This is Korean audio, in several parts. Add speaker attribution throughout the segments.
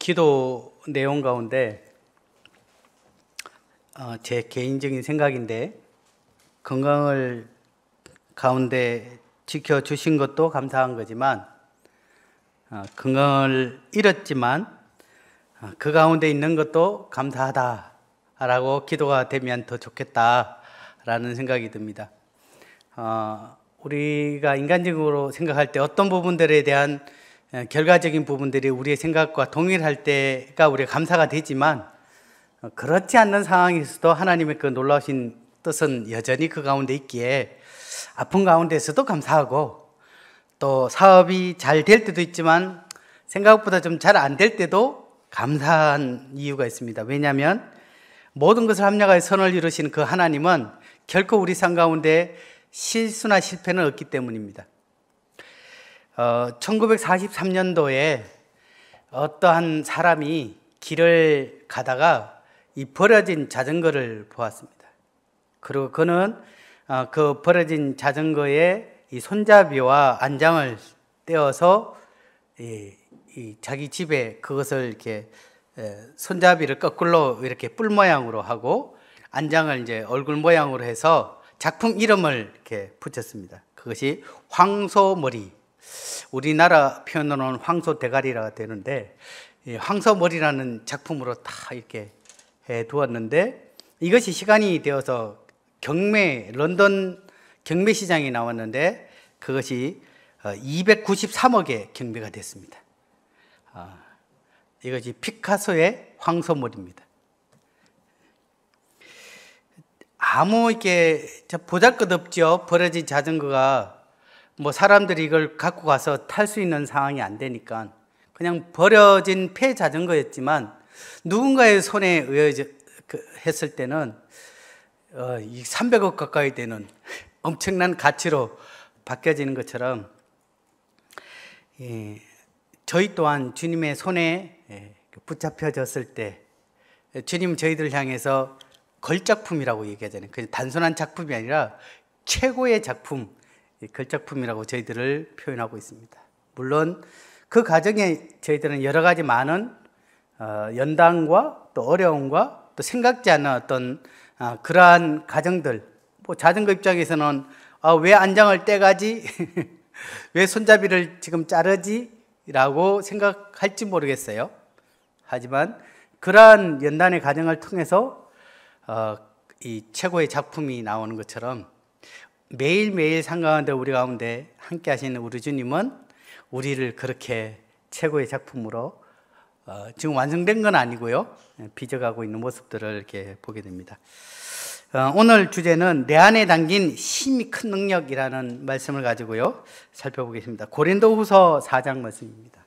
Speaker 1: 기도 내용 가운데 제 개인적인 생각인데, 건강을 가운데 지켜주신 것도 감사한 거지만, 건강을 잃었지만 그 가운데 있는 것도 감사하다라고 기도가 되면 더 좋겠다라는 생각이 듭니다. 우리가 인간적으로 생각할 때 어떤 부분들에 대한 결과적인 부분들이 우리의 생각과 동일할 때가 우리가 감사가 되지만, 그렇지 않는 상황에서도 하나님의 그 놀라우신 뜻은 여전히 그 가운데 있기에 아픈 가운데서도 감사하고, 또 사업이 잘 될 때도 있지만 생각보다 좀 잘 안 될 때도 감사한 이유가 있습니다. 왜냐하면 모든 것을 합력하여 선을 이루신 그 하나님은 결코 우리 삶 가운데 실수나 실패는 없기 때문입니다. 1943년도에 어떠한 사람이 길을 가다가 이 버려진 자전거를 보았습니다. 그리고 그는 그 버려진 자전거에 이 손잡이와 안장을 떼어서 자기 집에 그것을 이렇게 손잡이를 거꾸로 이렇게 뿔 모양으로 하고 안장을 이제 얼굴 모양으로 해서 작품 이름을 이렇게 붙였습니다. 그것이 황소머리, 우리나라 표현으로는 황소대가리라고 되는데, 황소머리라는 작품으로 다 이렇게 해 두었는데, 이것이 시간이 되어서 런던 경매시장에 나왔는데 그것이 293억에 경매가 됐습니다. 이것이 피카소의 황소머리입니다. 아무 이렇게 보잘것없죠. 버려진 자전거가 뭐 사람들이 이걸 갖고 가서 탈 수 있는 상황이 안 되니까 그냥 버려진 폐 자전거였지만, 누군가의 손에 의해서 했을 때는 300억 가까이 되는 엄청난 가치로 바뀌어지는 것처럼, 저희 또한 주님의 손에 붙잡혀졌을 때 주님 저희들 향해서 걸작품이라고 얘기하잖아요. 그냥 단순한 작품이 아니라 최고의 작품, 걸작품이라고 저희들을 표현하고 있습니다. 물론 그 과정에 저희들은 여러 가지 많은 연단과 또 어려움과 또 생각지 않은 어떤 그러한 과정들, 뭐 자전거 입장에서는 왜 안장을 떼가지? 왜 손잡이를 지금 자르지? 라고 생각할지 모르겠어요. 하지만 그러한 연단의 과정을 통해서 이 최고의 작품이 나오는 것처럼, 매일매일 삶 가운데 우리 가운데 함께 하시는 우리 주님은 우리를 그렇게 최고의 작품으로 지금 완성된 건 아니고요, 빚어가고 있는 모습들을 이렇게 보게 됩니다. 오늘 주제는 내 안에 담긴 힘이 큰 능력이라는 말씀을 가지고요 살펴보겠습니다. 고린도후서 4장 말씀입니다.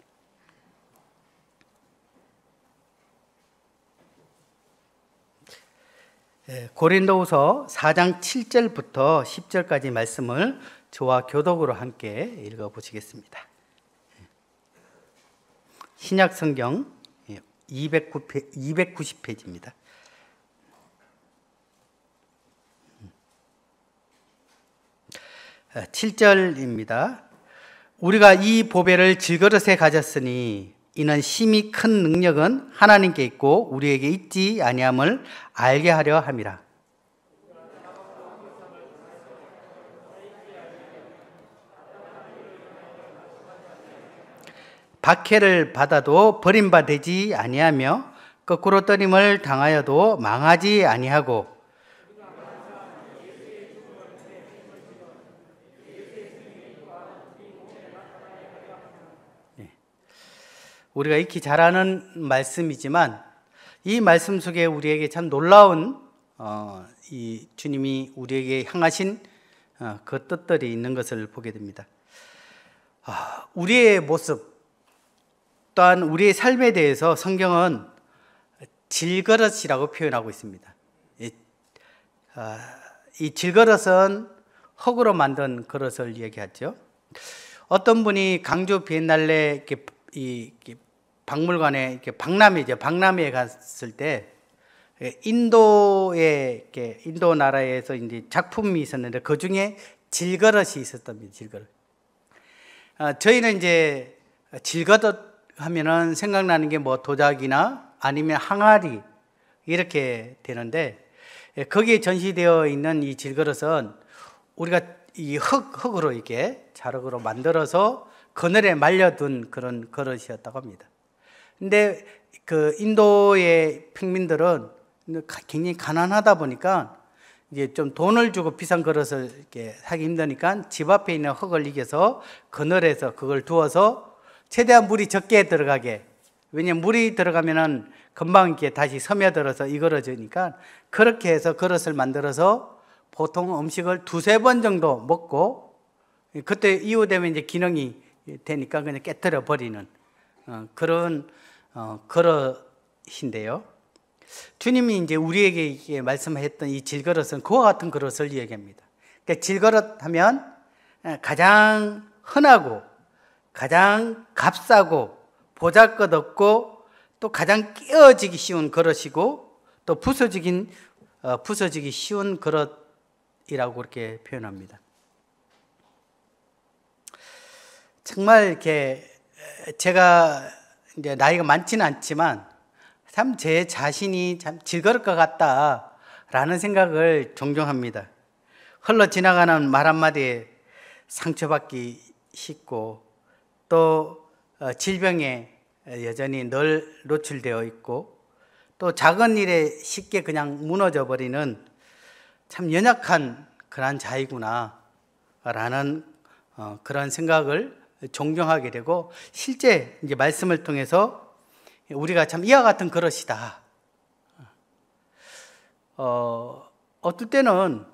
Speaker 1: 고린도후서 4장 7절부터 10절까지 말씀을 저와 교독으로 함께 읽어보시겠습니다. 신약 성경 290페이지입니다. 7절입니다. 우리가 이 보배를 질그릇에 가졌으니 이는 힘이 큰 능력은 하나님께 있고 우리에게 있지 아니함을 알게 하려 함이라. 박해를 받아도 버림받지 아니하며 거꾸로 떠림을 당하여도 망하지 아니하고, 우리가 익히 잘 아는 말씀이지만 이 말씀 속에 우리에게 참 놀라운 이 주님이 우리에게 향하신 그 뜻들이 있는 것을 보게 됩니다. 우리의 모습 또한 우리의 삶에 대해서 성경은 질그릇이라고 표현하고 있습니다. 이 질그릇은 흙으로 만든 그릇을 얘기하죠. 어떤 분이 강주 비엔날레 이렇게 박물관에 이렇게 박람회에 갔을 때 인도에 인도 나라에서 이제 작품이 있었는데 그 중에 질그릇이 있었답니다. 질그릇. 저희는 이제 질그릇 하면은 생각나는 게 뭐 도자기나 아니면 항아리 이렇게 되는데, 거기에 전시되어 있는 이 질그릇은 우리가 이 흙으로 이렇게 자석으로 만들어서 그늘에 말려둔 그런 그릇이었다고 합니다. 근데 그 인도의 평민들은 굉장히 가난하다 보니까 이제 좀 돈을 주고 비싼 그릇을 이렇게 사기 힘드니까 집 앞에 있는 흙을 이겨서 그늘에서 그걸 두어서 최대한 물이 적게 들어가게. 왜냐면 물이 들어가면은 금방 이렇게 다시 스며들어서 이그러지니까 그렇게 해서 그릇을 만들어서 보통 음식을 두세 번 정도 먹고, 그때 이후 되면 이제 기능이 되니까 그냥 깨뜨려 버리는 그런 그릇인데요. 주님이 이제 우리에게 말씀했던 이 질그릇은 그와 같은 그릇을 얘기합니다. 그러니까 질그릇 하면 가장 흔하고 가장 값싸고 보잘것없고 또 가장 깨어지기 쉬운 그릇이고 또 부서지기 쉬운 그릇이라고 그렇게 표현합니다. 정말 이렇게 제가 이제 나이가 많지는 않지만 참 제 자신이 참 질그릇 것 같다라는 생각을 종종 합니다. 흘러 지나가는 말 한마디에 상처받기 쉽고 또 질병에 여전히 늘 노출되어 있고 또 작은 일에 쉽게 그냥 무너져 버리는 참 연약한 그런 자이구나 라는 그런 생각을 존경하게 되고, 실제 이제 말씀을 통해서 우리가 참 이와 같은 그릇이다. 어떨 때는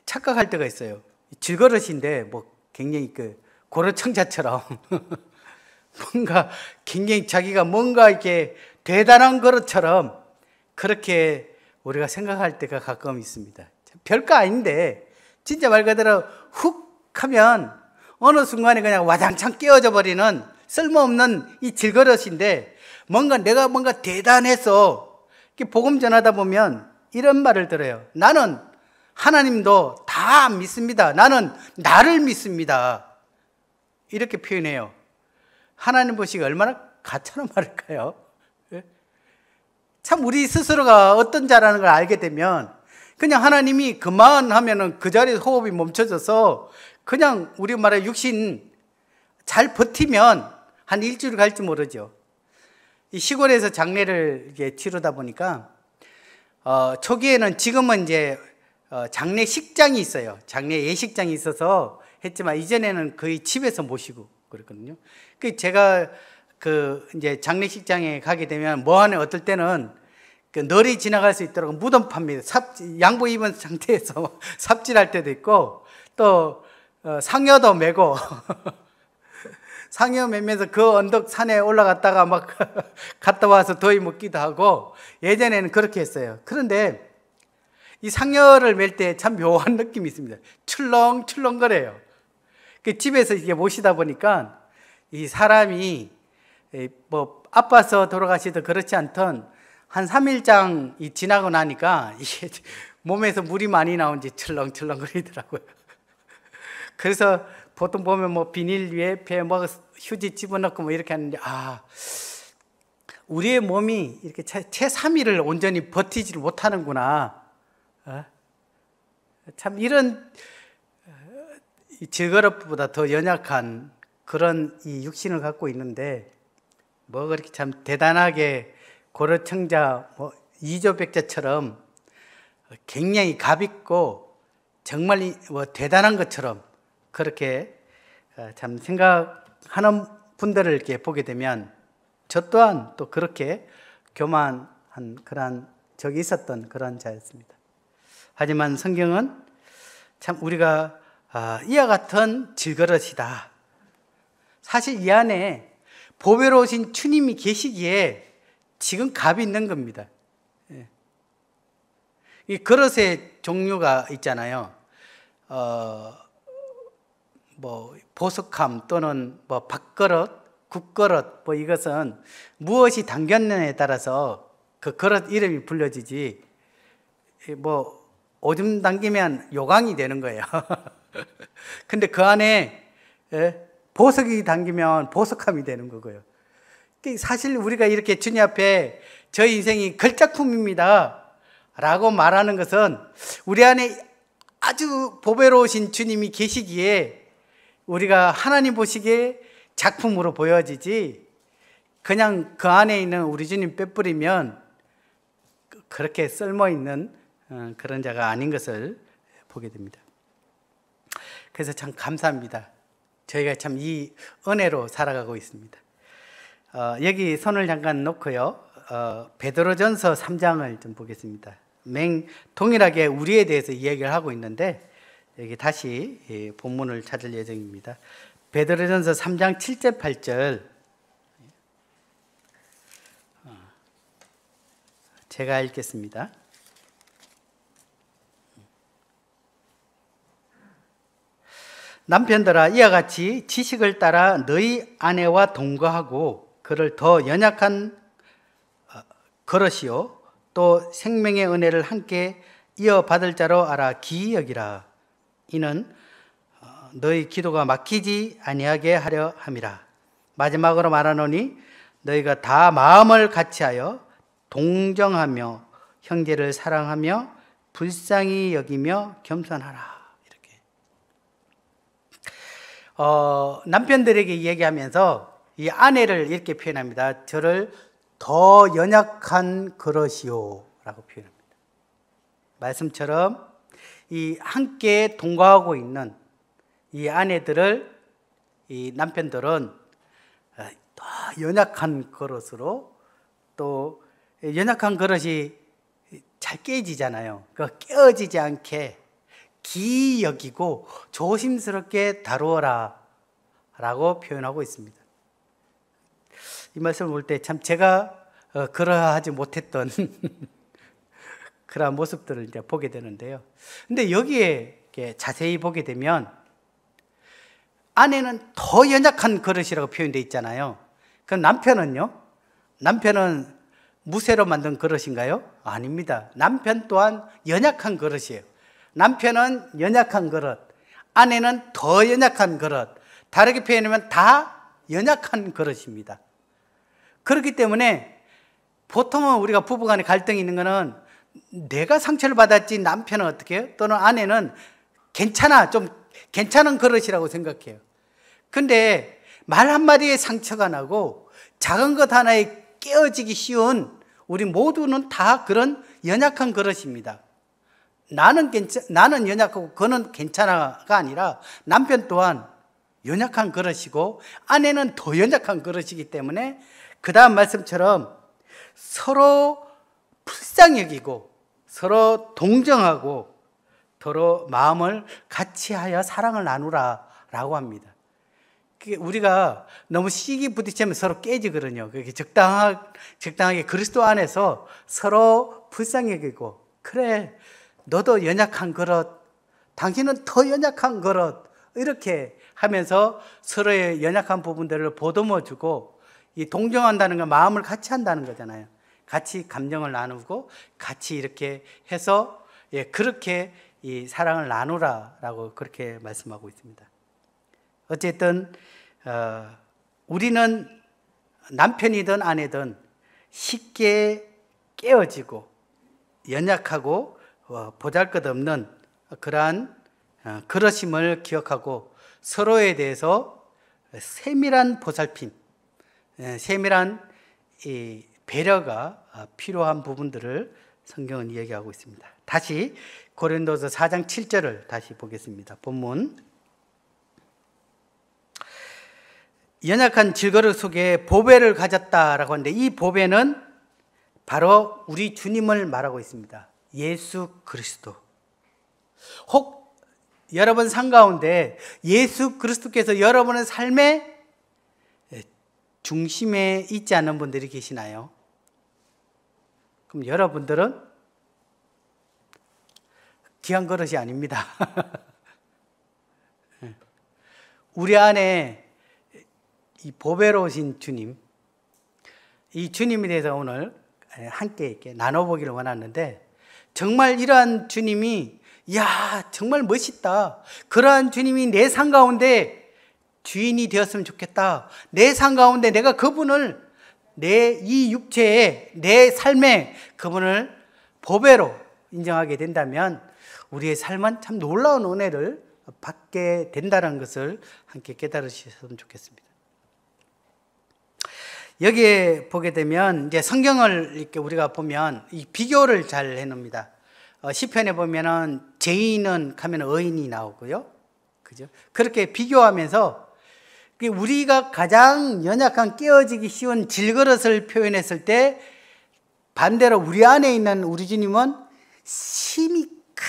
Speaker 1: 착각할 때가 있어요. 질그릇인데 뭐 굉장히 그 고려청자처럼 뭔가 굉장히 자기가 뭔가 이렇게 대단한 그릇처럼 그렇게 우리가 생각할 때가 가끔 있습니다. 별거 아닌데 진짜 말 그대로 훅 하면 어느 순간에 그냥 와장창 깨어져 버리는 쓸모없는 이 질그릇인데, 내가 뭔가 대단해서 이렇게 복음 전하다 보면 이런 말을 들어요. 나는 하나님도 다 믿습니다. 나는 나를 믿습니다. 이렇게 표현해요. 하나님 보시기에 얼마나 가짜는 말일까요? 참 우리 스스로가 어떤 자라는 걸 알게 되면 그냥 하나님이 그만하면은 그 자리에서 호흡이 멈춰져서 그냥 우리 말에 육신 잘 버티면 한 일주일 갈지 모르죠. 이 시골에서 장례를 이렇게 치르다 보니까 초기에는 지금은 이제 장례식장이 있어요. 장례 예식장이 있어서 했지만 이전에는 거의 집에서 모시고 그랬거든요. 그 제가 이제 장례식장에 가게 되면 뭐하네 어떨 때는 그 널이 지나갈 수 있도록 무덤 팝니다. 양복 입은 상태에서 삽질할 때도 있고 또 상여도 메고 상여 매면서 그 언덕 산에 올라갔다가 막 갔다 와서 더위 먹기도 하고 예전에는 그렇게 했어요. 그런데 이 상여를 맬 때 참 묘한 느낌이 있습니다. 출렁출렁거려요. 그 집에서 이게 모시다 보니까 이 사람이 뭐 아파서 돌아가시든 그렇지 않던 한 3일장 지나고 나니까 이게 몸에서 물이 많이 나온지 출렁출렁거리더라고요. 그래서 보통 보면 뭐 비닐 위에 배 뭐 휴지 집어넣고 뭐 이렇게 하는데, 우리의 몸이 이렇게 채 3일을 온전히 버티지를 못하는구나. 참 이런 질그릇보다 더 연약한 그런 이 육신을 갖고 있는데 뭐 그렇게 참 대단하게 고려청자 뭐 이조백자처럼 굉장히 가볍고 정말 뭐 대단한 것처럼 그렇게 참 생각하는 분들을 이렇게 보게 되면 저 또한 또 그렇게 교만한 그런 적이 있었던 그런 자였습니다. 하지만 성경은 참 우리가 이와 같은 질그릇이다. 사실 이 안에 보배로우신 주님이 계시기에 지금 값이 있는 겁니다. 이 그릇의 종류가 있잖아요. 뭐 보석함 또는 뭐 밥그릇, 국그릇, 뭐 이것은 무엇이 담겼느냐에 따라서 그 그릇 이름이 불려지지, 뭐 오줌 담기면 요강이 되는 거예요. 근데 그 안에 보석이 담기면 보석함이 되는 거고요. 사실 우리가 이렇게 주님 앞에 저희 인생이 걸작품입니다 라고 말하는 것은 우리 안에 아주 보배로우신 주님이 계시기에 우리가 하나님 보시기에 작품으로 보여지지, 그냥 그 안에 있는 우리 주님 빼뿌리면 그렇게 쓸모있는 그런 자가 아닌 것을 보게 됩니다. 그래서 참 감사합니다. 저희가 참 이 은혜로 살아가고 있습니다. 여기 손을 잠깐 놓고요. 베드로전서 3장을 좀 보겠습니다. 동일하게 우리에 대해서 이야기를 하고 있는데 여기 다시 본문을 찾을 예정입니다. 베드로전서 3장 7절 8절 제가 읽겠습니다. 남편들아, 이와 같이 지식을 따라 너희 아내와 동거하고 그를 더 연약한 그릇이요 또 생명의 은혜를 함께 이어받을 자로 알아 기이 여기라. 이는 너희 기도가 막히지 아니하게 하려 함이라. 마지막으로 말하노니 너희가 다 마음을 같이하여 동정하며 형제를 사랑하며 불쌍히 여기며 겸손하라. 남편들에게 얘기하면서 이 아내를 이렇게 표현합니다. 저를 더 연약한 그릇이요 라고 표현합니다. 말씀처럼 이 함께 동거하고 있는 이 아내들을 이 남편들은 더 연약한 그릇으로, 또 연약한 그릇이 잘 깨지잖아요. 그 깨어지지 않게 기이 여기고 조심스럽게 다루어라 라고 표현하고 있습니다. 이 말씀을 볼 때 참 제가 그러하지 못했던 그러한 모습들을 이제 보게 되는데요. 근데 여기에 자세히 보게 되면 아내는 더 연약한 그릇이라고 표현되어 있잖아요. 그럼 남편은요? 남편은 무쇠로 만든 그릇인가요? 아닙니다. 남편 또한 연약한 그릇이에요. 남편은 연약한 그릇, 아내는 더 연약한 그릇, 다르게 표현하면 다 연약한 그릇입니다. 그렇기 때문에 보통은 우리가 부부간에 갈등이 있는 거는 내가 상처를 받았지 남편은 어떻게 해요? 또는 아내는 괜찮아, 좀 괜찮은 그릇이라고 생각해요. 근데 말 한마디에 상처가 나고 작은 것 하나에 깨어지기 쉬운 우리 모두는 다 그런 연약한 그릇입니다. 나는 연약하고 그는 괜찮아가 아니라 남편 또한 연약한 그릇이고 아내는 더 연약한 그릇이기 때문에 그 다음 말씀처럼 서로 불쌍히 여기고 서로 동정하고 서로 마음을 같이 하여 사랑을 나누라 라고 합니다. 우리가 너무 시기 부딪히면 서로 깨지거든요. 그게 적당하게 그리스도 안에서 서로 불쌍히 여기고, 그래 너도 연약한 그릇, 당신은 더 연약한 그릇, 이렇게 하면서 서로의 연약한 부분들을 보듬어주고, 이 동정한다는 건 마음을 같이 한다는 거잖아요. 같이 감정을 나누고 같이 이렇게 해서 그렇게 이 사랑을 나누라라고 그렇게 말씀하고 있습니다. 어쨌든 우리는 남편이든 아내든 쉽게 깨어지고 연약하고 보잘것없는 그러한 그러심을 기억하고 서로에 대해서 세밀한 보살핌, 세밀한 이 배려가 필요한 부분들을 성경은 이야기하고 있습니다. 다시 고린도서 4장 7절을 다시 보겠습니다. 본문. 연약한 질그릇 속에 보배를 가졌다라고 하는데 이 보배는 바로 우리 주님을 말하고 있습니다. 예수 그리스도. 혹 여러분 삶 가운데 예수 그리스도께서 여러분의 삶의 중심에 있지 않은 분들이 계시나요? 그럼 여러분들은 귀한 그릇이 아닙니다. 우리 안에 이 보배로우신 주님, 이 주님에 대해서 오늘 함께 이렇게 나눠보기를 원하는데, 정말 이러한 주님이 정말 멋있다, 그러한 주님이 내 삶 가운데 주인이 되었으면 좋겠다. 내 삶 가운데 내가 그분을 내 이 육체에 내 삶에 그분을 보배로 인정하게 된다면 우리의 삶은 참 놀라운 은혜를 받게 된다는 것을 함께 깨달으셨으면 좋겠습니다. 여기에 보게 되면 이제 성경을 이렇게 우리가 보면 이 비교를 잘 해놓습니다. 시편에 보면은 죄인은 하면 의인이 나오고요, 그죠? 그렇게 비교하면서 우리가 가장 연약한 깨어지기 쉬운 질그릇을 표현했을 때 반대로 우리 안에 있는 우리 주님은 심히 큰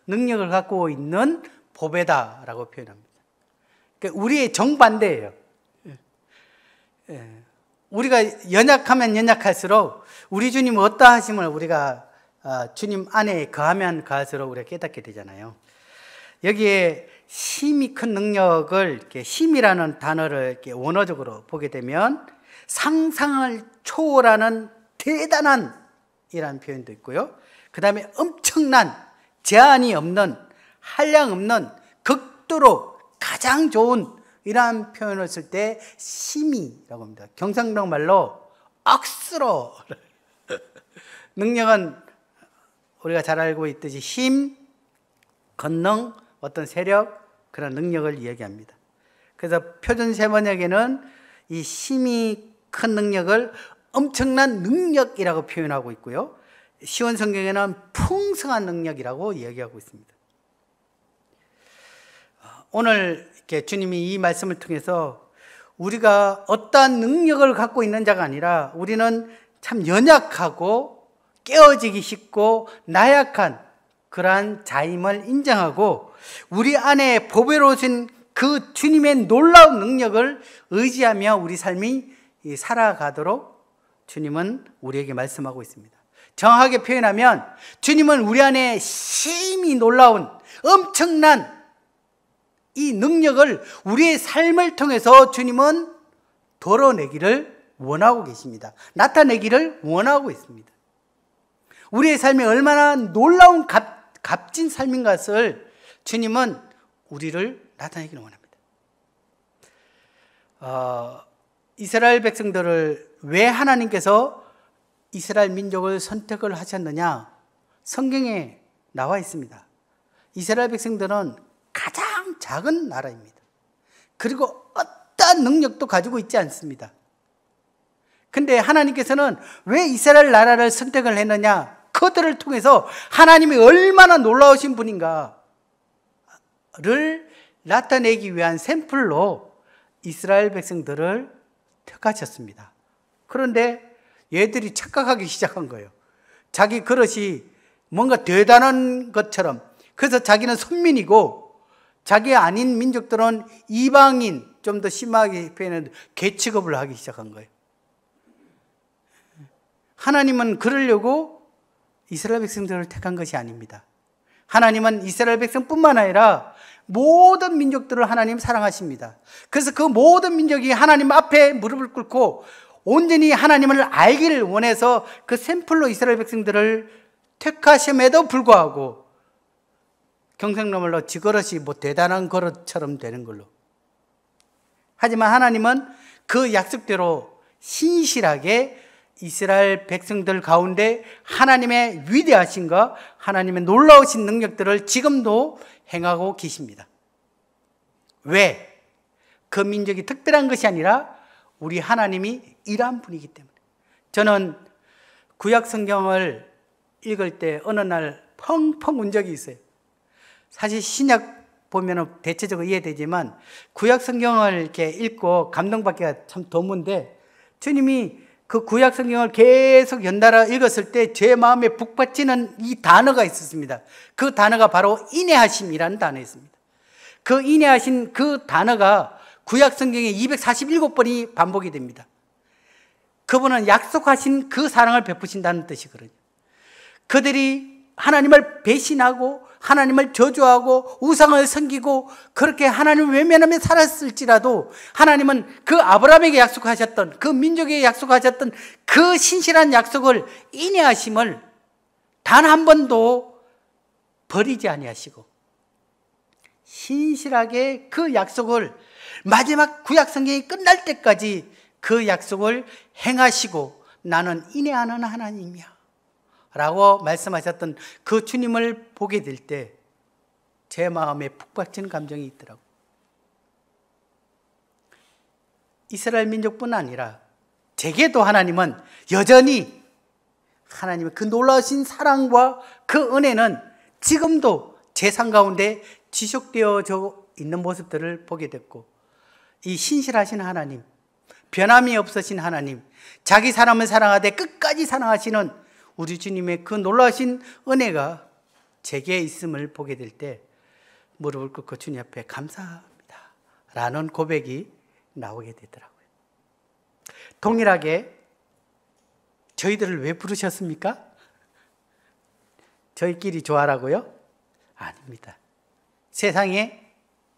Speaker 1: 능력을 갖고 있는 보배다라고 표현합니다. 그러니까 우리의 정반대예요. 우리가 연약하면 연약할수록 우리 주님은 어떠하심을 우리가 주님 안에 거하면 거할수록 우리가 깨닫게 되잖아요. 여기에 심히 큰 능력을 이렇게 힘이라는 단어를 이렇게 원어적으로 보게 되면 상상을 초월하는 대단한 이라는 표현도 있고요. 그 다음에 엄청난, 제한이 없는, 한량 없는, 극도로 가장 좋은 이러한 표현을 쓸 때 심이라고 합니다. 경상도 말로 억수로 능력은 우리가 잘 알고 있듯이 힘, 권능, 어떤 세력, 그런 능력을 이야기합니다. 그래서 표준 세번역에는 이 힘이 큰 능력을 엄청난 능력이라고 표현하고 있고요. 시원 성경에는 풍성한 능력이라고 이야기하고 있습니다. 오늘 이렇게 주님이 이 말씀을 통해서 우리가 어떠한 능력을 갖고 있는 자가 아니라 우리는 참 연약하고 깨어지기 쉽고 나약한 그러한 자임을 인정하고 우리 안에 보배로우신 그 주님의 놀라운 능력을 의지하며 우리 삶이 살아가도록 주님은 우리에게 말씀하고 있습니다. 정확하게 표현하면 주님은 우리 안에 심히 놀라운 엄청난 이 능력을 우리의 삶을 통해서 주님은 드러내기를 원하고 계십니다. 나타내기를 원하고 있습니다. 우리의 삶이 얼마나 놀라운 값진 삶인 것을 주님은 우리를 나타내기를 원합니다. 이스라엘 백성들을 왜 하나님께서 이스라엘 민족을 선택을 하셨느냐? 성경에 나와 있습니다. 이스라엘 백성들은 가장 작은 나라입니다. 그리고 어떠한 능력도 가지고 있지 않습니다. 근데 하나님께서는 왜 이스라엘 나라를 선택을 했느냐? 그들을 통해서 하나님이 얼마나 놀라우신 분인가를 나타내기 위한 샘플로 이스라엘 백성들을 택하셨습니다. 그런데 얘들이 착각하기 시작한 거예요. 자기 그릇이 뭔가 대단한 것처럼, 그래서 자기는 선민이고 자기 아닌 민족들은 이방인, 좀 더 심하게 표현해도 개취급을 하기 시작한 거예요. 하나님은 그러려고 이스라엘 백성들을 택한 것이 아닙니다. 하나님은 이스라엘 백성뿐만 아니라 모든 민족들을 하나님 사랑하십니다. 그래서 그 모든 민족이 하나님 앞에 무릎을 꿇고 온전히 하나님을 알기를 원해서 그 샘플로 이스라엘 백성들을 택하심에도 불구하고 경상도 말로 지그릇이 뭐 대단한 그릇처럼 되는 걸로. 하지만 하나님은 그 약속대로 신실하게 이스라엘 백성들 가운데 하나님의 위대하신과 하나님의 놀라우신 능력들을 지금도 행하고 계십니다. 왜? 그 민족이 특별한 것이 아니라 우리 하나님이 일한 분이기 때문에. 저는 구약 성경을 읽을 때 어느 날 펑펑 운 적이 있어요. 사실 신약 보면 대체적으로 이해되지만 구약 성경을 이렇게 읽고 감동받기가 참 드문데 주님이 그 구약 성경을 계속 연달아 읽었을 때 제 마음에 북받치는 이 단어가 있었습니다. 그 단어가 바로 인내하심이라는 단어였습니다. 그 인내하신 그 단어가 구약 성경에 247번이 반복이 됩니다. 그분은 약속하신 그 사랑을 베푸신다는 뜻이거든요. 그들이 하나님을 배신하고 하나님을 저주하고 우상을 섬기고 그렇게 하나님을 외면하며 살았을지라도 하나님은 그 아브라함에게 약속하셨던, 그 민족에게 약속하셨던 그 신실한 약속을, 인내하심을 단 한 번도 버리지 아니하시고 신실하게 그 약속을 마지막 구약 성경이 끝날 때까지 그 약속을 행하시고 나는 인내하는 하나님이야 라고 말씀하셨던 그 주님을 보게 될 때 제 마음에 푹 박히는 감정이 있더라고요. 이스라엘 민족뿐 아니라 제게도 하나님은 여전히 하나님의 그 놀라우신 사랑과 그 은혜는 지금도 제 삶 가운데 지속되어져 있는 모습들을 보게 됐고, 이 신실하신 하나님, 변함이 없으신 하나님, 자기 사람을 사랑하되 끝까지 사랑하시는 우리 주님의 그 놀라우신 은혜가 제게 있음을 보게 될 때 무릎을 꿇고 주님 앞에 감사합니다 라는 고백이 나오게 되더라고요. 동일하게 저희들을 왜 부르셨습니까? 저희끼리 좋아라고요? 아닙니다. 세상에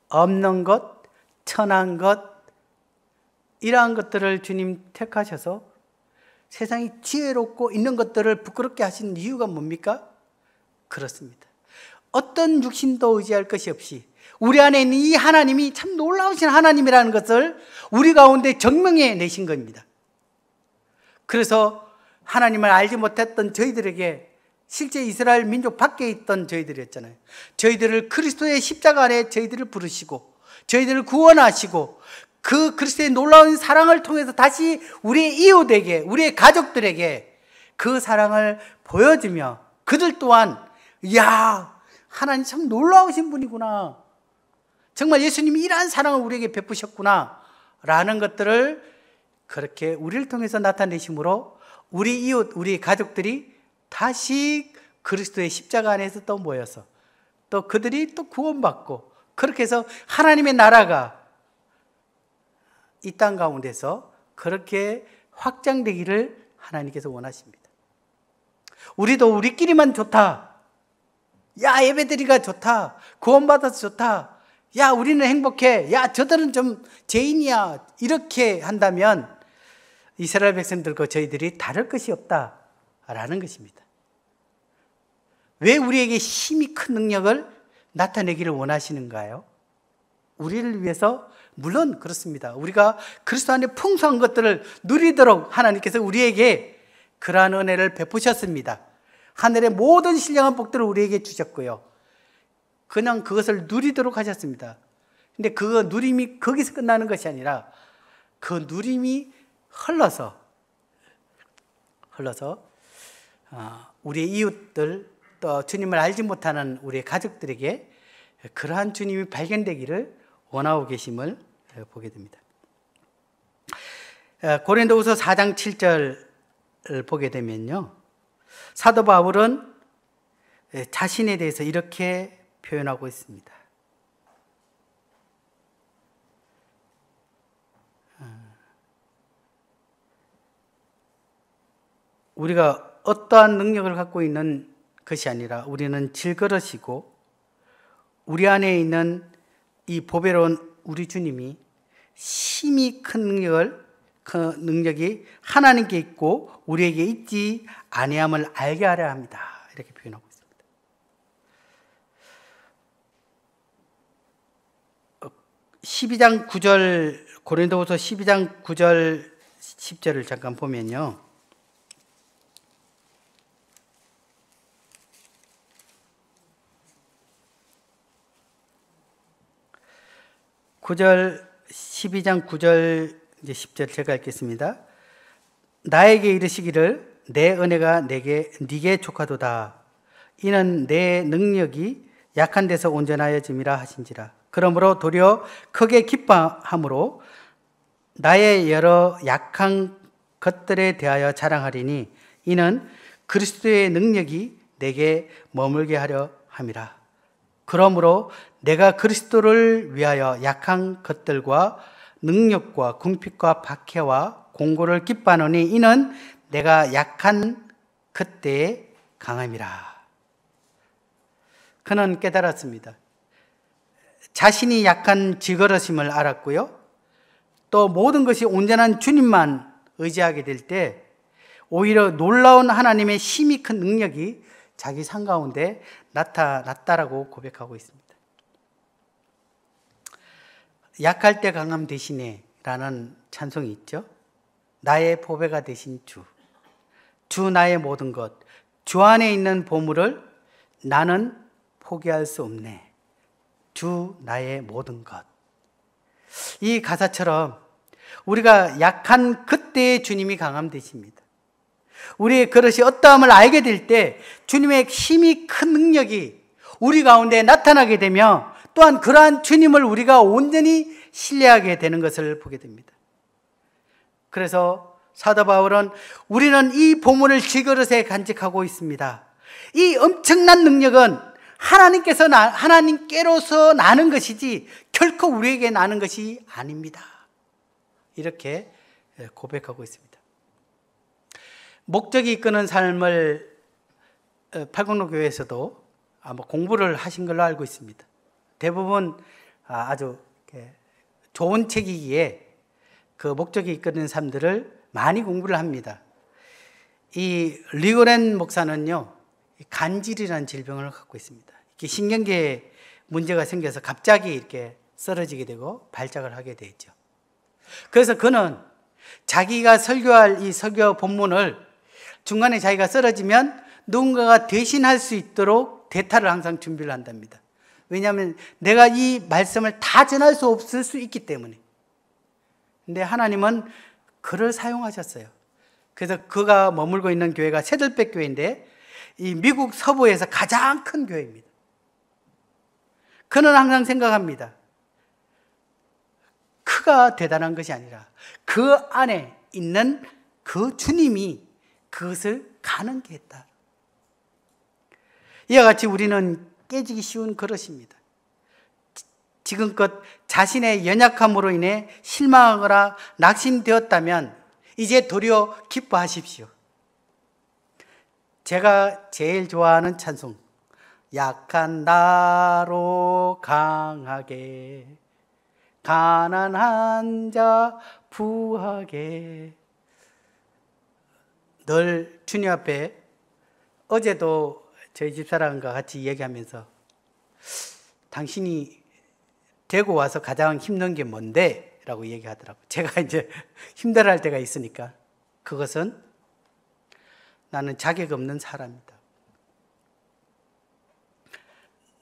Speaker 1: 없는 것, 천한 것, 이러한 것들을 주님 택하셔서 세상이 지혜롭고 있는 것들을 부끄럽게 하시는 이유가 뭡니까? 그렇습니다. 어떤 육신도 의지할 것이 없이 우리 안에 있는 이 하나님이 참 놀라우신 하나님이라는 것을 우리 가운데 증명해 내신 겁니다. 그래서 하나님을 알지 못했던 저희들에게, 실제 이스라엘 민족 밖에 있던 저희들이었잖아요. 저희들을 그리스도의 십자가 안에 저희들을 부르시고 저희들을 구원하시고 그 그리스도의 놀라운 사랑을 통해서 다시 우리의 이웃에게, 우리의 가족들에게 그 사랑을 보여주며 그들 또한 야, 하나님 참 놀라우신 분이구나, 정말 예수님이 이러한 사랑을 우리에게 베푸셨구나 라는 것들을 그렇게 우리를 통해서 나타내심으로 우리 이웃, 우리 가족들이 다시 그리스도의 십자가 안에서 또 모여서 또 그들이 또 구원받고, 그렇게 해서 하나님의 나라가 이 땅 가운데서 그렇게 확장되기를 하나님께서 원하십니다. 우리도 우리끼리만 좋다, 야 예배드리기가 좋다, 구원받아서 좋다, 야 우리는 행복해, 야 저들은 좀 죄인이야, 이렇게 한다면 이스라엘 백성들과 저희들이 다를 것이 없다라는 것입니다. 왜 우리에게 힘이 큰 능력을 나타내기를 원하시는가요? 우리를 위해서, 물론 그렇습니다. 우리가 그리스도 안에 풍성한 것들을 누리도록 하나님께서 우리에게 그러한 은혜를 베푸셨습니다. 하늘의 모든 신령한 복들을 우리에게 주셨고요, 그냥 그것을 누리도록 하셨습니다. 근데 그 누림이 거기서 끝나는 것이 아니라 그 누림이 흘러서 우리의 이웃들, 또 주님을 알지 못하는 우리의 가족들에게 그러한 주님이 발견되기를 원하고 계심을 보게 됩니다. 고린도후서 4장 7절을 보게 되면요, 사도 바울은 자신에 대해서 이렇게 표현하고 있습니다. 우리가 어떠한 능력을 갖고 있는 것이 아니라 우리는 질그릇이고, 우리 안에 있는 이 보배로운 우리 주님이 힘이 큰 능력이 하나님께 있고 우리에게 있지 아니함을 알게 하려 합니다. 이렇게 표현하고 있습니다. 12장 9절, 고린도후서 12장 9절 10절을 잠깐 보면요, (9절) 12장 9절 이제 10절 제가 읽겠습니다. 나에게 이르시기를 내 은혜가 네게 족하도다. 이는 내 능력이 약한 데서 온전하여짐이라 하신지라. 그러므로 도리어 크게 기뻐함으로 나의 여러 약한 것들에 대하여 자랑하리니 이는 그리스도의 능력이 내게 머물게 하려 함이라. 그러므로 내가 그리스도를 위하여 약한 것들과 능력과 궁핍과 박해와 공고를 기뻐하노니 이는 내가 약한 그때에 강함이라. 그는 깨달았습니다. 자신이 약한 질그릇임을 알았고요, 또 모든 것이 온전한 주님만 의지하게 될 때 오히려 놀라운 하나님의 힘이 큰 능력이 자기 삶 가운데 나타났다라고 고백하고 있습니다. 약할 때 강함 되시네 라는 찬송이 있죠. 나의 보배가 되신 주, 주 나의 모든 것, 주 안에 있는 보물을 나는 포기할 수 없네. 주 나의 모든 것. 이 가사처럼 우리가 약한 그때의 주님이 강함 되십니다. 우리의 그릇이 어떠함을 알게 될 때 주님의 힘이 큰 능력이 우리 가운데 나타나게 되며 또한 그러한 주님을 우리가 온전히 신뢰하게 되는 것을 보게 됩니다. 그래서 사도 바울은 우리는 이 보물을 질그릇에 간직하고 있습니다. 이 엄청난 능력은 하나님께로서 나는 것이지 결코 우리에게 나는 것이 아닙니다. 이렇게 고백하고 있습니다. 목적이 이끄는 삶을 팔공로 교회에서도 아마 공부를 하신 걸로 알고 있습니다. 대부분 아주 좋은 책이기에 그 목적이 이끄는 삶들을 많이 공부를 합니다. 이 리고렌 목사는요, 간질이라는 질병을 갖고 있습니다. 이렇게 신경계에 문제가 생겨서 갑자기 이렇게 쓰러지게 되고 발작을 하게 되죠. 그래서 그는 자기가 설교할 이 설교 본문을 중간에 자기가 쓰러지면 누군가가 대신할 수 있도록 대타를 항상 준비를 한답니다. 왜냐하면 내가 이 말씀을 다 전할 수 없을 수 있기 때문에. 근데 하나님은 그를 사용하셨어요. 그래서 그가 머물고 있는 교회가 새들백 교회인데 이 미국 서부에서 가장 큰 교회입니다. 그는 항상 생각합니다. 그가 대단한 것이 아니라 그 안에 있는 그 주님이 그것을 가능케 했다. 이와 같이 우리는 깨지기 쉬운 그릇입니다. 지금껏 자신의 연약함으로 인해 실망하거나 낙심되었다면 이제 도리어 기뻐하십시오. 제가 제일 좋아하는 찬송, 약한 나로 강하게 가난한 자 부하게. 늘 주님 앞에 어제도 저희 집사람과 같이 얘기하면서 당신이 대구 와서 가장 힘든 게 뭔데? 라고 얘기하더라고요. 제가 이제 힘들어할 때가 있으니까 그것은 나는 자격 없는 사람이다.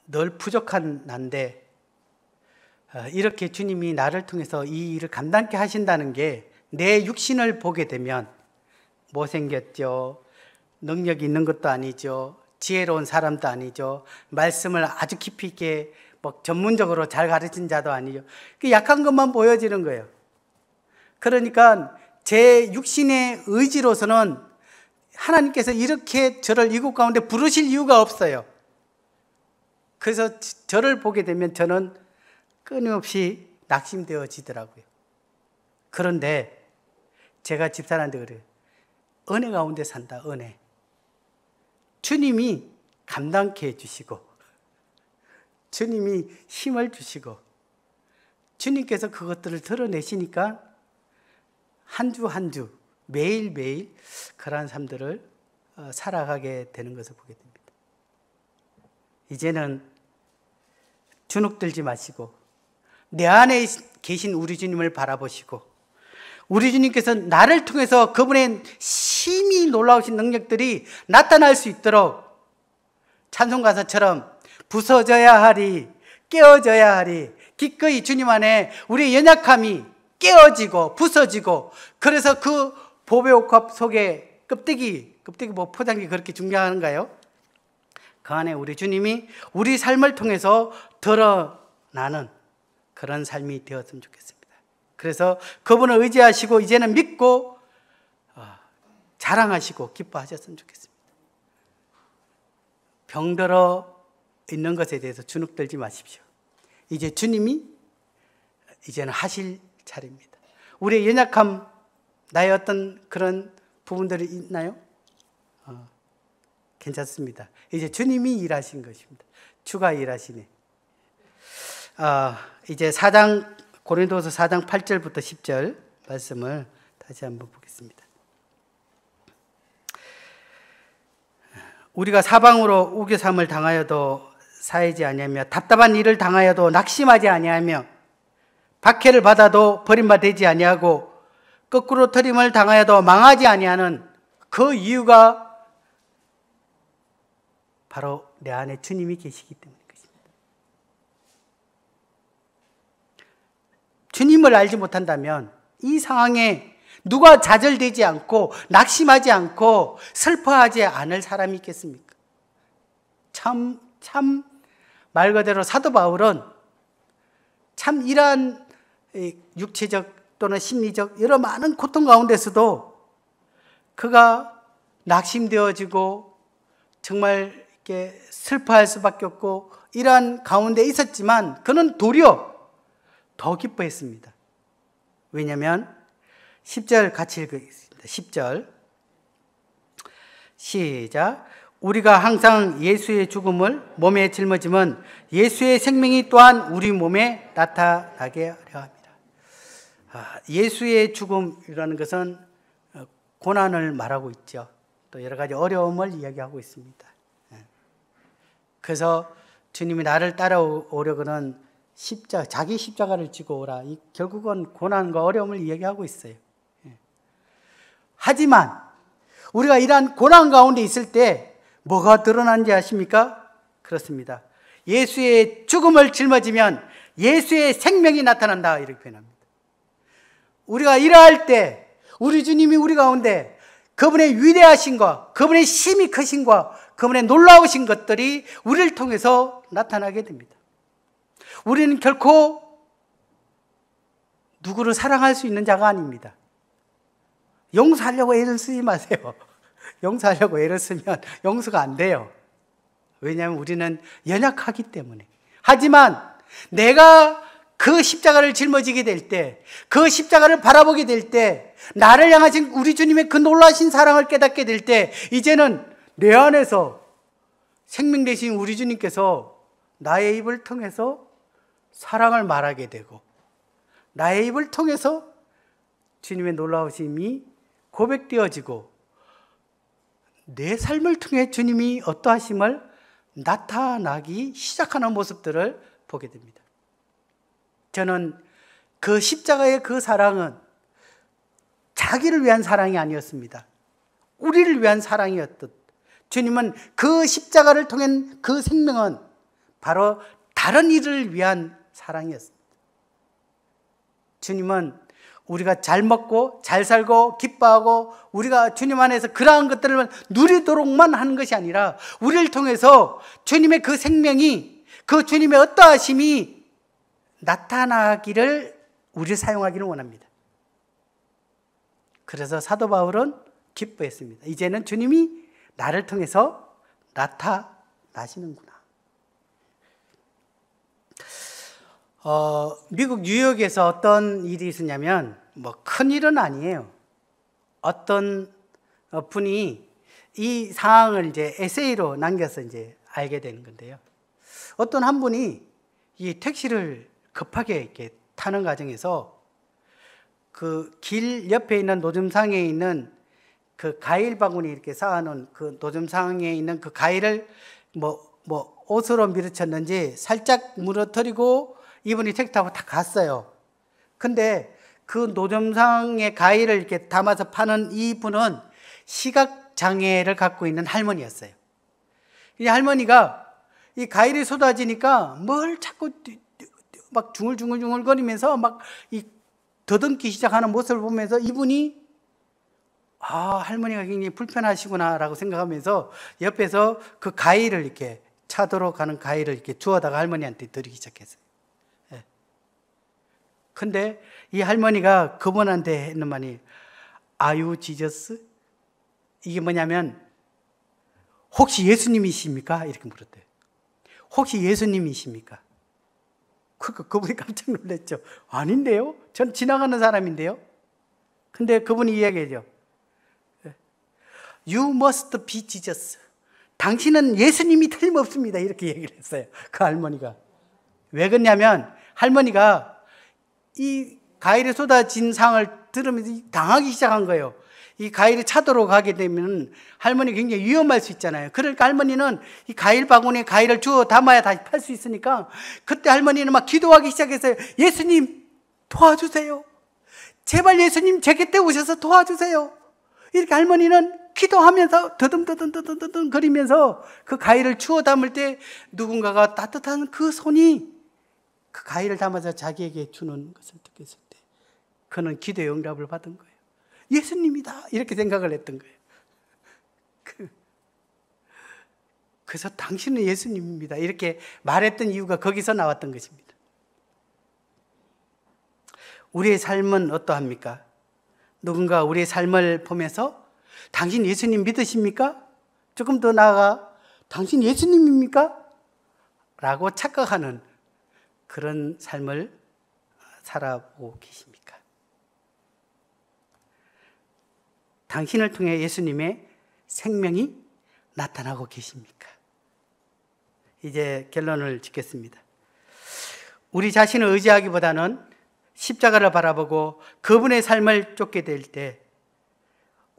Speaker 1: 늘 부족한 난데 이렇게 주님이 나를 통해서 이 일을 감당케 하신다는 게 내 육신을 보게 되면 못생겼죠. 능력이 있는 것도 아니죠. 지혜로운 사람도 아니죠. 말씀을 아주 깊이 있게 전문적으로 잘 가르친 자도 아니죠. 약한 것만 보여지는 거예요. 그러니까 제 육신의 의지로서는 하나님께서 이렇게 저를 이곳 가운데 부르실 이유가 없어요. 그래서 저를 보게 되면 저는 끊임없이 낙심되어지더라고요. 그런데 제가 집사람한테 그래요. 은혜 가운데 산다, 은혜. 주님이 감당케 해주시고 주님이 힘을 주시고 주님께서 그것들을 드러내시니까 한 주 한 주 매일매일 그러한 삶들을 살아가게 되는 것을 보게 됩니다. 이제는 주눅들지 마시고 내 안에 계신 우리 주님을 바라보시고 우리 주님께서 나를 통해서 그분의 심히 놀라우신 능력들이 나타날 수 있도록 찬송가사처럼 부서져야 하리, 깨어져야 하리, 기꺼이 주님 안에 우리의 연약함이 깨어지고 부서지고, 그래서 그 보배옥합 속에 껍데기 뭐 포장이 그렇게 중요한가요? 그 안에 우리 주님이 우리 삶을 통해서 드러나는 그런 삶이 되었으면 좋겠습니다. 그래서 그분을 의지하시고 이제는 믿고 자랑하시고 기뻐하셨으면 좋겠습니다. 병들어 있는 것에 대해서 주눅들지 마십시오. 이제 주님이 이제는 하실 차례입니다. 우리의 연약함, 나의 어떤 그런 부분들이 있나요? 괜찮습니다. 이제 주님이 일하신 것입니다. 주가 일하시네. 이제 고린도서 4장 8절부터 10절 말씀을 다시 한번 보겠습니다. 우리가 사방으로 우겨삼을 당하여도 사이지 아니하며 답답한 일을 당하여도 낙심하지 아니하며 박해를 받아도 버림받지 아니하고 거꾸로 트림을 당하여도 망하지 아니하는 그 이유가 바로 내 안에 주님이 계시기 때문인 것입니다. 주님을 알지 못한다면 이 상황에 누가 좌절되지 않고 낙심하지 않고 슬퍼하지 않을 사람이 있겠습니까? 참 말 그대로 사도 바울은 참 이러한 육체적 또는 심리적 여러 많은 고통 가운데서도 그가 낙심되어지고 정말 이렇게 슬퍼할 수밖에 없고 이러한 가운데 있었지만 그는 도리어 더 기뻐했습니다. 왜냐하면 10절 같이 읽겠습니다. 10절 시작. 우리가 항상 예수의 죽음을 몸에 짊어지면 예수의 생명이 또한 우리 몸에 나타나게 하려 합니다. 예수의 죽음이라는 것은 고난을 말하고 있죠. 또 여러 가지 어려움을 이야기하고 있습니다. 그래서 주님이 나를 따라오려고는 자기 십자가를 지고 오라. 결국은 고난과 어려움을 이야기하고 있어요. 하지만 우리가 이러한 고난 가운데 있을 때 뭐가 드러나는지 아십니까? 그렇습니다. 예수의 죽음을 짊어지면 예수의 생명이 나타난다 이렇게 표현합니다. 우리가 일할 때 우리 주님이 우리 가운데 그분의 위대하심과 그분의 힘이 크심과 그분의 놀라우신 것들이 우리를 통해서 나타나게 됩니다. 우리는 결코 누구를 사랑할 수 있는 자가 아닙니다. 용서하려고 애를 쓰지 마세요. 용서하려고 애를 쓰면 용서가 안 돼요. 왜냐하면 우리는 연약하기 때문에. 하지만 내가 그 십자가를 짊어지게 될 때, 그 십자가를 바라보게 될 때, 나를 향하신 우리 주님의 그 놀라신 사랑을 깨닫게 될 때, 이제는 내 안에서 생명 되신 우리 주님께서 나의 입을 통해서 사랑을 말하게 되고, 나의 입을 통해서 주님의 놀라우심이 고백되어지고, 내 삶을 통해 주님이 어떠하심을 나타나기 시작하는 모습들을 보게 됩니다. 저는 그 십자가의 그 사랑은 자기를 위한 사랑이 아니었습니다. 우리를 위한 사랑이었듯 주님은 그 십자가를 통한 그 생명은 바로 다른 이를 위한 사랑이었습니다. 주님은 우리가 잘 먹고 잘 살고 기뻐하고 우리가 주님 안에서 그러한 것들을 누리도록만 하는 것이 아니라 우리를 통해서 주님의 그 생명이 그 주님의 어떠하심이 나타나기를 우리를 사용하기를 원합니다. 그래서 사도 바울은 기뻐했습니다. 이제는 주님이 나를 통해서 나타나시는구나. 미국 뉴욕에서 어떤 일이 있었냐면 큰 일은 아니에요. 어떤 분이 이 상황을 이제 에세이로 남겨서 이제 알게 되는 건데요. 어떤 한 분이 이 택시를 급하게 이렇게 타는 과정에서 그 길 옆에 있는 노점상에 있는 그 과일 바구니 이렇게 쌓아놓은 그 노점상에 있는 그 과일을 옷으로 밀어쳤는지 살짝 무너뜨리고 이분이 택시 타고 다 갔어요. 근데 그 노점상의 과일을 이렇게 담아서 파는 이분은 시각장애를 갖고 있는 할머니였어요. 이 할머니가 이 과일이 쏟아지니까 뭘 자꾸 막 중얼중얼거리면서 막 이 더듬기 시작하는 모습을 보면서 이분이 할머니가 굉장히 불편하시구나라고 생각하면서 옆에서 그 과일을 이렇게 차도로 가는 과일을 이렇게 주워다가 할머니한테 드리기 시작했어요. 근데 이 할머니가 그분한테 했는 말이 Are you Jesus? 이게 뭐냐면 혹시 예수님이십니까? 이렇게 물었대요. 혹시 예수님이십니까? 그분이 깜짝 놀랐죠. 아닌데요? 전 지나가는 사람인데요? 근데 그분이 이야기하죠. You must be Jesus. 당신은 예수님이 틀림없습니다. 이렇게 얘기를 했어요. 그 할머니가. 왜 그러냐면 할머니가 이 과일에 쏟아진 상을 들으면서 당하기 시작한 거예요. 이 과일이 차도로 가게 되면 할머니 굉장히 위험할 수 있잖아요. 그러니까 할머니는 이 과일 바구니에 과일을 주워 담아야 다시 팔 수 있으니까 그때 할머니는 막 기도하기 시작했어요. 예수님, 도와주세요. 제발 예수님 제 곁에 오셔서 도와주세요. 이렇게 할머니는 기도하면서 더듬더듬 거리면서 그 가위를 주워 담을 때 누군가가 따뜻한 그 손이 그 가위를 담아서 자기에게 주는 것을 느꼈을 때 그는 기도의 응답을 받은 거예요. 예수님이다 이렇게 생각을 했던 거예요. 그래서 당신은 예수님입니다 이렇게 말했던 이유가 거기서 나왔던 것입니다. 우리의 삶은 어떠합니까? 누군가 우리의 삶을 보면서 당신 예수님 믿으십니까? 조금 더 나아가 당신 예수님입니까? 라고 착각하는 그런 삶을 살아보고 계십니까? 당신을 통해 예수님의 생명이 나타나고 계십니까? 이제 결론을 짓겠습니다. 우리 자신을 의지하기보다는 십자가를 바라보고 그분의 삶을 쫓게 될 때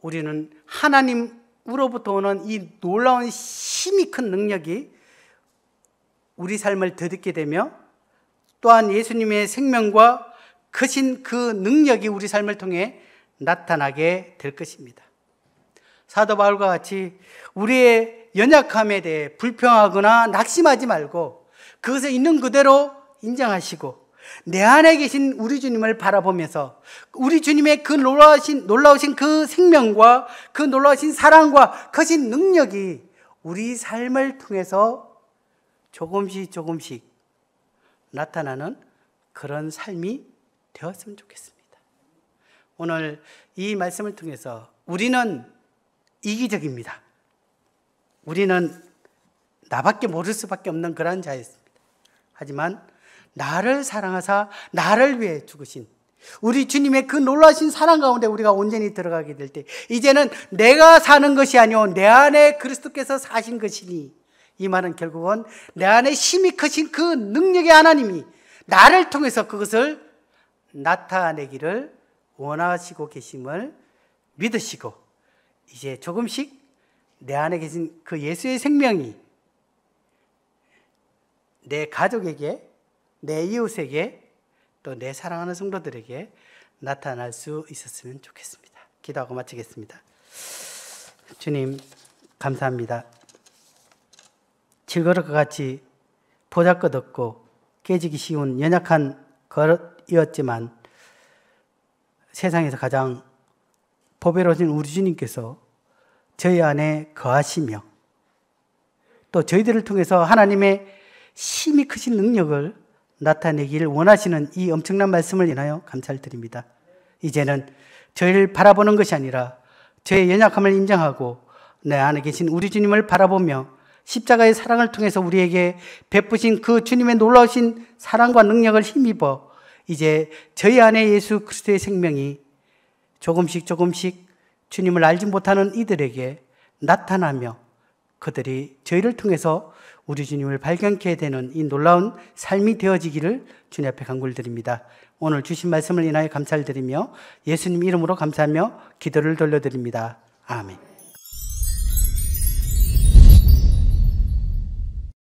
Speaker 1: 우리는 하나님으로부터 오는 이 놀라운 힘이 큰 능력이 우리 삶을 더듬게 되며 또한 예수님의 생명과 크신 그 능력이 우리 삶을 통해 나타나게 될 것입니다. 사도 바울과 같이 우리의 연약함에 대해 불평하거나 낙심하지 말고 그것을 있는 그대로 인정하시고 내 안에 계신 우리 주님을 바라보면서 우리 주님의 그 놀라우신 그 생명과 그 놀라우신 사랑과 크신 능력이 우리 삶을 통해서 조금씩 나타나는 그런 삶이 되었으면 좋겠습니다. 오늘 이 말씀을 통해서 우리는 이기적입니다. 우리는 나밖에 모를 수밖에 없는 그런 자였습니다. 하지만 나를 사랑하사 나를 위해 죽으신 우리 주님의 그 놀라신 사랑 가운데 우리가 온전히 들어가게 될 때 이제는 내가 사는 것이 아니오 내 안에 그리스도께서 사신 것이니 이 말은 결국은 내 안에 힘이 크신 그 능력의 하나님이 나를 통해서 그것을 나타내기를 원하시고 계심을 믿으시고 이제 조금씩 내 안에 계신 그 예수의 생명이 내 가족에게 내 이웃에게 또 내 사랑하는 성도들에게 나타날 수 있었으면 좋겠습니다. 기도하고 마치겠습니다. 주님 감사합니다. 질거릇과 같이 보잘것없고 깨지기 쉬운 연약한 그릇이었지만 세상에서 가장 보배로우신 우리 주님께서 저희 안에 거하시며 또 저희들을 통해서 하나님의 힘이 크신 능력을 나타내기를 원하시는 이 엄청난 말씀을 인하여 감사를 드립니다. 이제는 저희를 바라보는 것이 아니라 저의 연약함을 인정하고 내 안에 계신 우리 주님을 바라보며 십자가의 사랑을 통해서 우리에게 베푸신 그 주님의 놀라우신 사랑과 능력을 힘입어 이제 저희 안에 예수 그리스도의 생명이 조금씩 주님을 알지 못하는 이들에게 나타나며 그들이 저희를 통해서 우리 주님을 발견케 되는 이 놀라운 삶이 되어지기를 주님 앞에 간구드립니다. 오늘 주신 말씀을 인하여 감사를 드리며 예수님 이름으로 감사하며 기도를 돌려드립니다. 아멘.